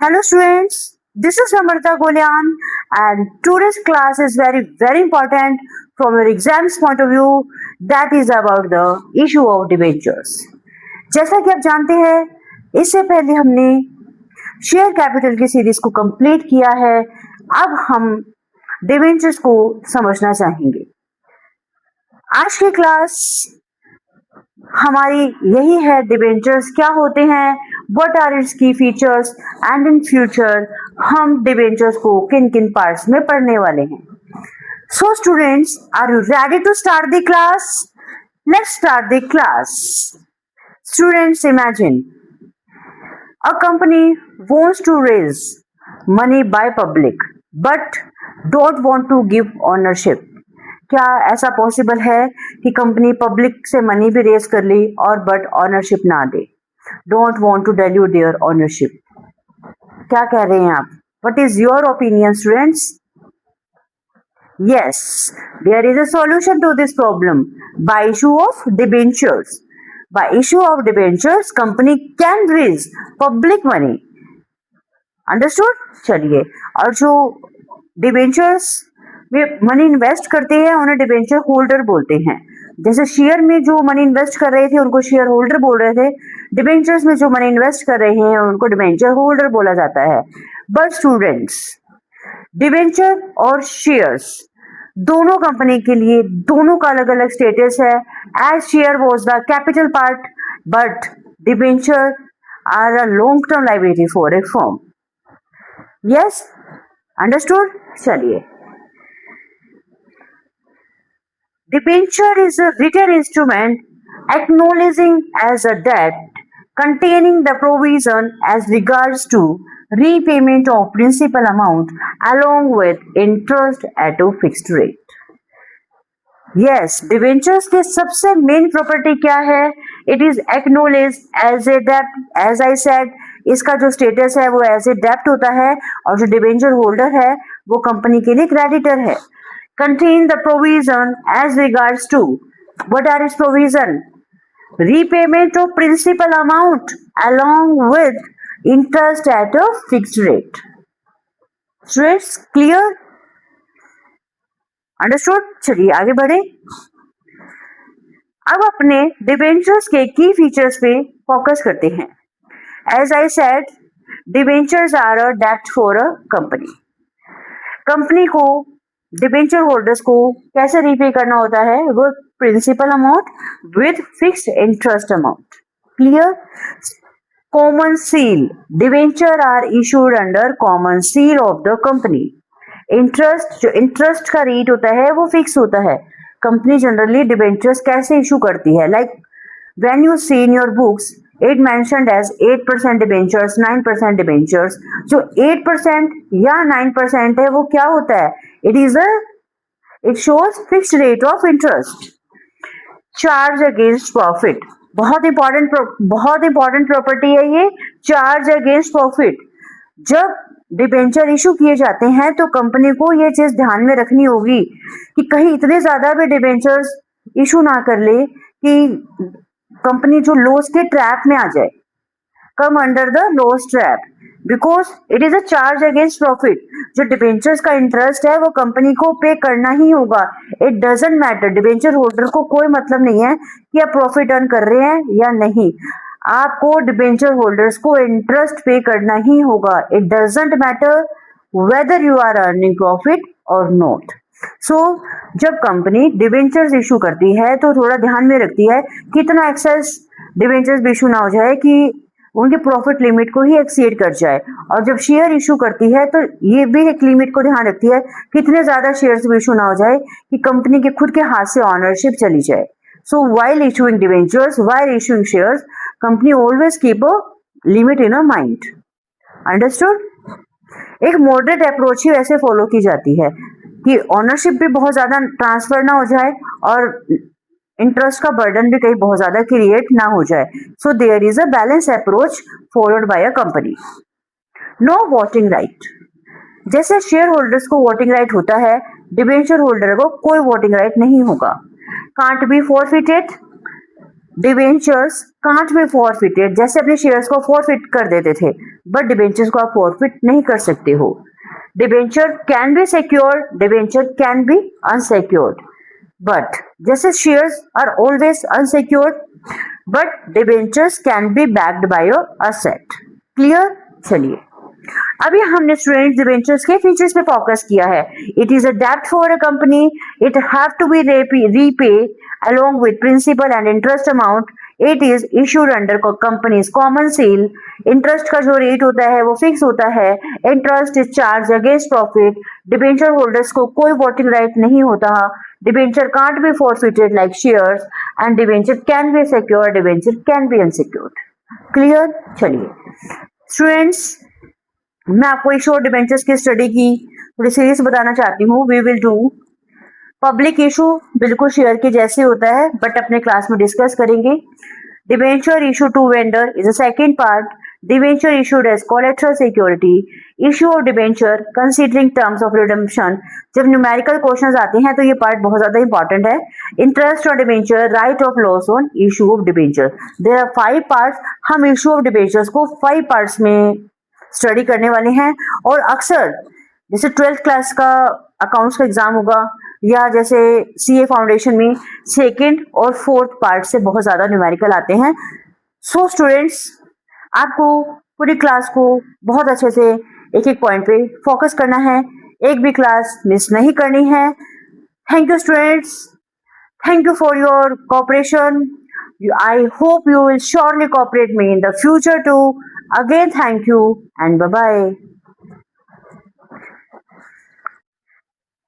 Hello students, this is Namrata Golian and today's class is very important from your exams point of view, that is about the issue of debentures. जैसा कि आप जानते हैं इससे पहले हमने share capital की सीरीज को कंप्लीट किया है। अब हम डिबेंचर्स को समझना चाहेंगे। आज की क्लास हमारी यही है, डिबेंचर्स क्या होते हैं, what are its key features and in future हम डिबेंचर्स को किन किन पार्ट्स में पढ़ने वाले हैं। So students, are you ready to start the class? Let's start the class. Students, imagine a company wants to raise money by public but don't want to give ownership. क्या ऐसा possible है कि company public से money भी raise कर ली और but ownership ना दे? Don't want to dilute their ownership. क्या कह रहे हैं आप? What is your opinion students? Yes, there is a solution to this problem by issue of debentures. By issue of debentures, company can raise public money. Understood? चलिए, और जो debentures में money invest करते हैं उन्हें डिबेंचर होल्डर बोलते हैं। जैसे शेयर में जो मनी इन्वेस्ट कर रहे थे उनको शेयर होल्डर बोल रहे थे, डिबेंचर्स में जो मनी इन्वेस्ट कर रहे हैं उनको डिबेंचर होल्डर बोला जाता है। बट स्टूडेंट्स, डिबेंचर और शेयर्स दोनों कंपनी के लिए दोनों का अलग अलग स्टेटस है। As share was the capital part but debenture are a long term liability for a firm. Yes, understood? चलिए, debenture is a written instrument acknowledging as a debt containing the provision as regards to repayment of principal amount along with interest at a fixed rate. Yes, debentures के सबसे main property क्या है? It is acknowledged as a डेब्ट। As I said, इसका जो status है वो as a डेब्ट होता है और जो डिबेंचर होल्डर है वो कंपनी के लिए क्रेडिटर है। Contain the provision as regards to, what are its provision? Repayment of principal amount along with interest at a fixed rate. Students, clear? Understood? चलिए आगे बढ़े। अब अपने डिबेंचर्स के की फीचर्स पे फोकस करते हैं। As I said, debentures are a डेब्ट फॉर अ कंपनी। कंपनी को डिबेंचर होल्डर्स को कैसे रीपे करना होता है? वो principal amount with fixed interest amount. Clear? Common seal, debenture are issued under common seal of the company. Interest, जो interest का रेट होता है वो फिक्स होता है। कंपनी जनरली डिबेंचर्स कैसे इशू करती है? Like when you see in your books, it mentioned as 8% debentures, 9% debentures. जो 8% या 9% है वो क्या होता है? It shows fixed rate of interest. Charge against profit, बहुत इंपॉर्टेंट प्रॉपर्टी है ये, चार्ज अगेंस्ट प्रॉफिट। जब डिबेंचर इशू किए जाते हैं तो कंपनी को ये चीज ध्यान में रखनी होगी कि कहीं इतने ज्यादा भी डिबेंचर्स इशू ना कर ले कि कंपनी जो लॉस के ट्रैप में आ जाए, come under the loss trap, because it is a charge against profit. जो डिबेंचर्स का इंटरेस्ट है वो कंपनी को पे करना ही होगा। It doesn't matter, debenture holder को कोई मतलब नहीं है कि आप प्रॉफिट अर्न कर रहे हैं या नहीं, आपको डिबेंचर होल्डर्स को इंटरेस्ट पे करना ही होगा। It doesn't matter whether you are earning profit और नॉट। सो जब कंपनी डिबेंचर्स इशू करती है तो थोड़ा ध्यान में रखती है कि इतना एक्सेस डिबेंचर्स भी इशू ना हो जाए कि उनके प्रॉफिट लिमिट को ही एक्सीड कर जाए। और जब शेयर इशू करती है तो ये भी एक लिमिट को ध्यान रखती है कि इतने ज्यादा शेयर्स भी इशू ना हो जाए कि कंपनी के खुद के हाथ से ऑनरशिप चली जाए। सो while issuing debentures, while issuing shares, company always keep a limit in a mind. Understood? एक मॉडरेट अप्रोच ही वैसे फॉलो की जाती है कि ऑनरशिप भी बहुत ज्यादा ट्रांसफर ना हो जाए और इंटरेस्ट का बर्डन भी कहीं बहुत ज्यादा क्रिएट ना हो जाए। So there is a balance approach followed by a company. No voting right, जैसे शेयर होल्डर्स को वोटिंग राइट होता है, डिबेंचर होल्डर को कोई वोटिंग राइट नहीं होगा। Can't be forfeited, debentures can't be forfeited, जैसे अपने शेयर्स को फॉरफिट कर देते थे, बट डिबेंचर्स को आप फॉरफिट नहीं कर सकते हो। Debenture can be secured, debenture can be unsecured, but जैसे shares are always unsecured, but debentures can be backed by your asset. Clear? चलिए, अभी हमने स्टूडेंट डिबेंचर्स के फीचर्स पे फोकस किया है। इट इज अ डेब्ट for a company, it have to be repay along with principal and interest amount. It is issued under company's common seal. Interest का जो रेट होता है वो फिक्स होता है। Interest is charge against profit. Debenture holders को कोई voting right नहीं होता। Debenture can't be forfeited like shares and debenture can be secure, debenture can be unsecured. Clear? चलिए स्टूडेंट्स, मैं आपको इशू डिबेंचर्स की स्टडी की थोड़ी सीरीज बताना चाहती हूँ। We will do public issue, बिल्कुल शेयर के जैसे होता है, बट अपने क्लास में डिस्कस करेंगे। Debenture issue to vendor is a second part. Debenture issued as collateral security. Issue of debenture considering terms of redemption. जब न्यूमेरिकल क्वेश्चंस आते हैं तो ये पार्ट बहुत ज्यादा इंपॉर्टेंट है। Interest on debenture, write off loss on issue of debenture. There are 5 parts. हम issue of debentures को 5 पार्ट्स में स्टडी करने वाले हैं। और अक्सर जैसे 12th क्लास का अकाउंट्स का एग्जाम होगा, या जैसे सीए फाउंडेशन में 2nd और 4th पार्ट से बहुत ज़्यादा न्यूमेरिकल आते हैं। सो स्टूडेंट्स, आपको पूरी क्लास को बहुत अच्छे से एक एक पॉइंट पे फोकस करना है, एक भी क्लास मिस नहीं करनी है। Thank you students, thank you for your cooperation. I hope you will surely cooperate me in the future too. Again, thank you and bye-bye.